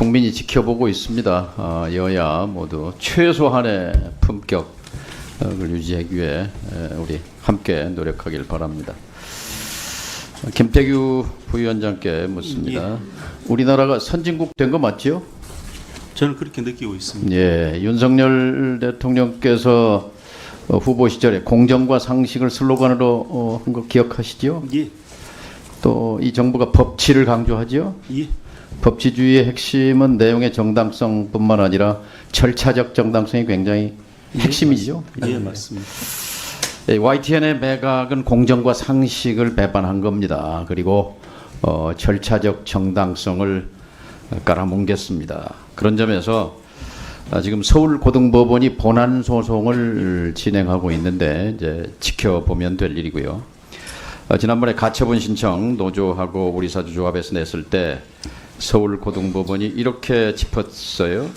국민이 지켜보고 있습니다. 여야 모두 최소한의 품격을 유지하기 위해 우리 함께 노력하길 바랍니다. 김태규 부위원장께 묻습니다. 우리나라가 선진국 된 거 맞죠? 저는 그렇게 느끼고 있습니다. 예, 윤석열 대통령께서 후보 시절에 공정과 상식을 슬로건으로 한 거 기억하시죠? 예. 또 이 정부가 법치를 강조하죠? 예. 법치주의의 핵심은 내용의 정당성뿐만 아니라 절차적 정당성이 굉장히 핵심이죠. 예, 맞습니다. YTN의 매각은 공정과 상식을 배반한 겁니다. 그리고 절차적 정당성을 깔아뭉갰습니다. 그런 점에서 지금 서울고등법원이 본안 소송을 진행하고 있는데 이제 지켜보면 될 일이고요. 지난번에 가처분 신청 노조하고 우리사주조합에서 냈을 때 서울고등법원이 이렇게 짚었어요.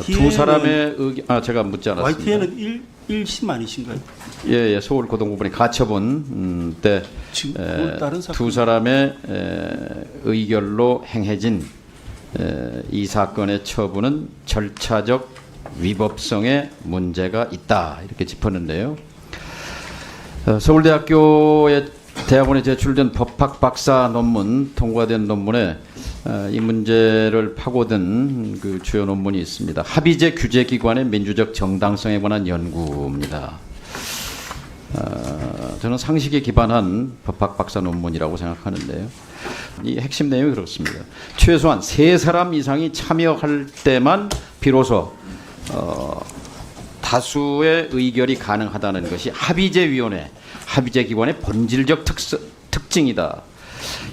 두 사람의 의견, 제가 묻지 않았습니다. YTN은 1심 아니신가요? 예, 서울고등법원이 가처분 때 두 사람의 의결로 행해진 이 사건의 처분은 절차적 위법성에 문제가 있다 이렇게 짚었는데요. 서울대학교의 대학원에 제출된 법학 박사 논문 통과된 논문에 이 문제를 파고든 그 주요 논문이 있습니다. 합의제 규제기관의 민주적 정당성에 관한 연구입니다. 저는 상식에 기반한 법학 박사 논문이라고 생각하는데요. 이 핵심 내용이 그렇습니다. 최소한 3사람 이상이 참여할 때만 비로소 다수의 의결이 가능하다는 것이 합의제위원회, 합의제기관의 본질적 특징이다.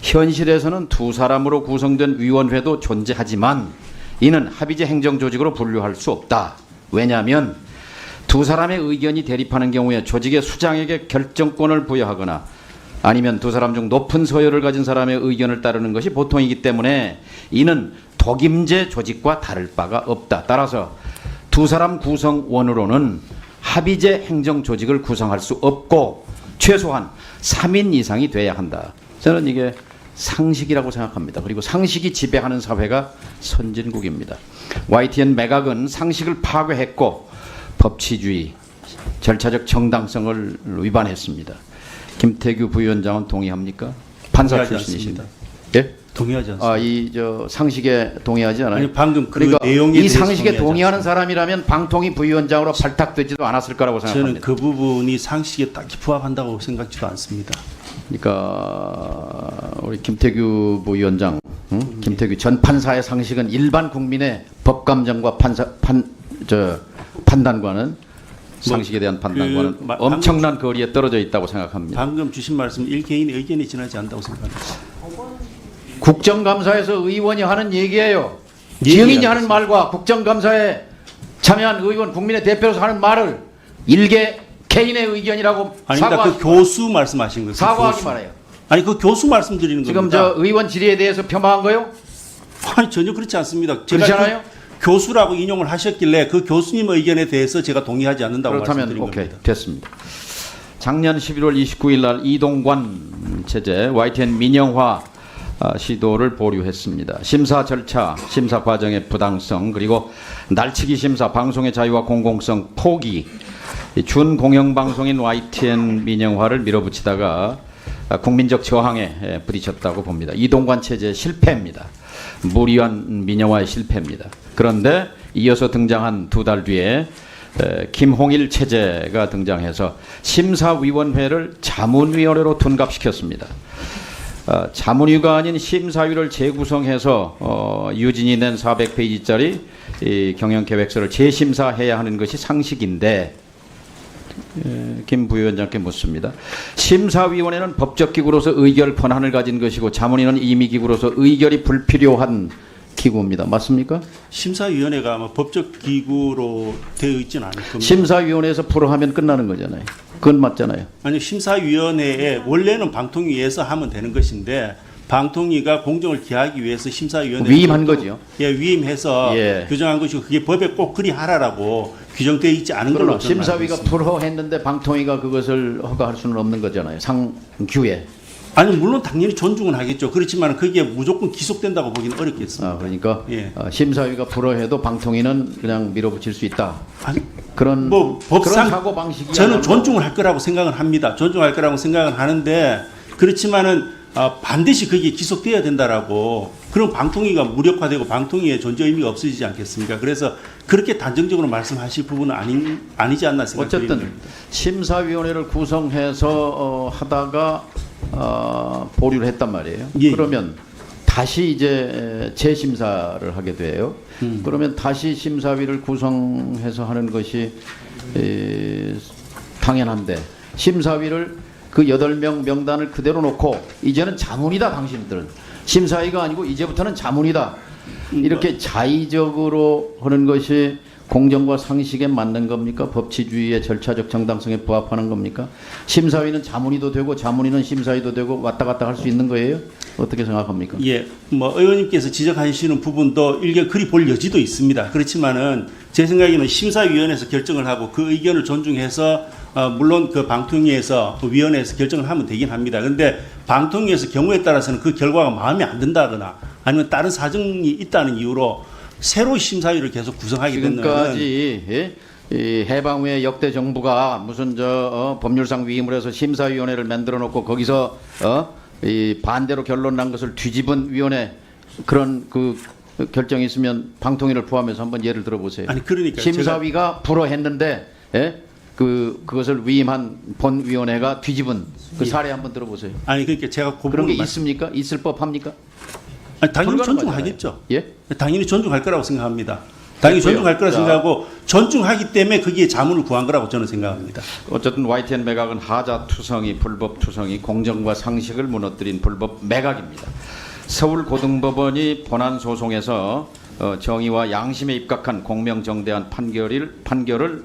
현실에서는 2사람으로 구성된 위원회도 존재하지만 이는 합의제 행정조직으로 분류할 수 없다. 왜냐하면 2사람의 의견이 대립하는 경우에 조직의 수장에게 결정권을 부여하거나 아니면 2사람 중 높은 서열을 가진 사람의 의견을 따르는 것이 보통이기 때문에 이는 독임제 조직과 다를 바가 없다. 따라서 2사람 구성원으로는 합의제 행정조직을 구성할 수 없고 최소한 3인 이상이 돼야 한다. 저는 이게 상식이라고 생각합니다. 그리고 상식이 지배하는 사회가 선진국입니다. YTN 매각은 상식을 파괴했고 법치주의, 절차적 정당성을 위반했습니다. 김태규 부위원장은 동의합니까? 판사 출신이십니다. 예? 동의하지 않습니다. 이 상식에 동의하지 않아요? 아니, 방금 그 그러니까 내용에 이 상식에 대해서 동의하는 사람이라면 방통위 부위원장으로 발탁되지도 않았을 거라고 저는 생각합니다. 그 부분이 상식에 딱히 부합한다고 생각지도 않습니다. 그러니까 우리 김태규 부위원장, 김태규 전 판사의 상식은 일반 국민의 법감정과 판단과는 상식에 대한 판단과는 엄청난 거리에 떨어져 있다고 생각합니다. 방금 주신 말씀 1개인의 의견이 지나지 않는다고 생각합니다. 국정감사에서 의원이 하는 얘기예요. 증인이 하는 말과 국정감사에 참여한 의원 국민의 대표로서 하는 말을 일개 개인의 의견이라고 아닙니다. 그 교수 말씀하신 거예요. 사과하기 말해요. 아니 그 교수 말씀드리는 지금 겁니다. 저 의원 질의에 대해서 폄하한 거요? 아니 전혀 그렇지 않습니다. 그렇잖아요. 교수라고 인용을 하셨길래 그 교수님 의견에 대해서 제가 동의하지 않는다고 그렇다면 말씀드린 오케이 겁니다. 됐습니다. 작년 11월 29일 날 이동관 체제 YTN 민영화 시도를 보류했습니다. 심사 절차, 심사 과정의 부당성, 그리고 날치기 심사, 방송의 자유와 공공성 포기, 준공영방송인 YTN 민영화를 밀어붙이다가 국민적 저항에 부딪혔다고 봅니다. 이동관 체제 실패입니다. 무리한 민영화의 실패입니다. 그런데 이어서 등장한 2달 뒤에 김홍일 체제가 등장해서 심사위원회를 자문위원회로 둔갑시켰습니다. 자문위가 아닌 심사위를 재구성해서 유진이 낸 400페이지짜리 경영계획서를 재심사해야 하는 것이 상식인데 김 부위원장께 묻습니다. 심사위원회는 법적기구로서 의결 권한을 가진 것이고 자문위는 임의기구로서 의결이 불필요한 기구입니다. 맞습니까? 심사위원회가 아마 법적 기구로 되어 있지는 않을 겁니다. 심사위원회에서 불허하면 끝나는 거잖아요. 그건 맞잖아요. 아니 심사위원회에 원래는 방통위에서 하면 되는 것인데 방통위가 공정을 기하기 위해서 심사위원회 위임한 거죠. 예, 위임해서 규정한 것이고 그게 법에 꼭 그리 하라라고 규정되어 있지 않은 걸로 심사위가 불허했는데 방통위가 그것을 허가할 수는 없는 거잖아요. 상규에. 아니 물론 당연히 존중은 하겠죠. 그렇지만 그게 무조건 기속된다고 보기는 어렵겠습니다. 그러니까 예. 심사위가 불허해도 방통위는 그냥 밀어붙일 수 있다. 아니, 그런 뭐 그런 법상 사고 방식이 저는 존중을 할 거라고 생각을 합니다. 존중할 거라고 생각을 하는데 그렇지만은 반드시 그게 기속돼야 된다라고 그럼 방통위가 무력화되고 방통위의 존재 의미가 없어지지 않겠습니까? 그래서 그렇게 단정적으로 말씀하실 부분은 아니지 않나 생각합니다. 어쨌든 심사위원회를 구성해서 하다가 보류를 했단 말이에요. 예. 그러면 다시 이제 재심사를 하게 돼요. 그러면 다시 심사위를 구성해서 하는 것이 당연한데 심사위를 그 8명 명단을 그대로 놓고 이제는 자문이다 당신들은 심사위가 아니고 이제부터는 자문이다 이렇게 자의적으로 하는 것이 공정과 상식에 맞는 겁니까? 법치주의의 절차적 정당성에 부합하는 겁니까? 심사위는 자문위도 되고 자문위는 심사위도 되고 왔다 갔다 할 수 있는 거예요? 어떻게 생각합니까? 예, 뭐 의원님께서 지적하시는 부분도 일개 그리 볼 여지도 있습니다. 그렇지만은 제 생각에는 심사위원회에서 결정을 하고 그 의견을 존중해서 물론 그 방통위에서 그 위원회에서 결정을 하면 되긴 합니다. 그런데 방통위에서 경우에 따라서는 그 결과가 마음에 안 든다거나 아니면 다른 사정이 있다는 이유로 새로 심사위를 계속 구성하게 되면 지금까지 이 해방후에 역대 정부가 무슨 법률상 위임을 해서 심사위원회를 만들어 놓고 거기서 이 반대로 결론 난 것을 뒤집은 위원회 그런 그 결정이 있으면 방통위를 포함해서 한번 예를 들어보세요. 아니 그러니까 심사위가 불허했는데 그것을 위임한 본위원회가 뒤집은 그 사례 한번 들어보세요. 아니 그러니까 제가 그 그런 게 부분을 있습니까? 있을 법합니까? 아니, 당연히 불가능하잖아요. 존중하겠죠. 예? 당연히 존중할 거라고 생각합니다. 당연히 됐고요. 존중할 거라 자. 생각하고 존중하기 때문에 거기에 자문을 구한 거라고 저는 생각합니다. 어쨌든 YTN 매각은 하자투성이 불법투성이 공정과 상식을 무너뜨린 불법 매각입니다. 서울고등법원이 본안 소송에서 정의와 양심에 입각한 공명정대한 판결을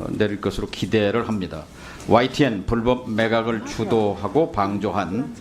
내릴 것으로 기대를 합니다. YTN 불법 매각을 주도하고 방조한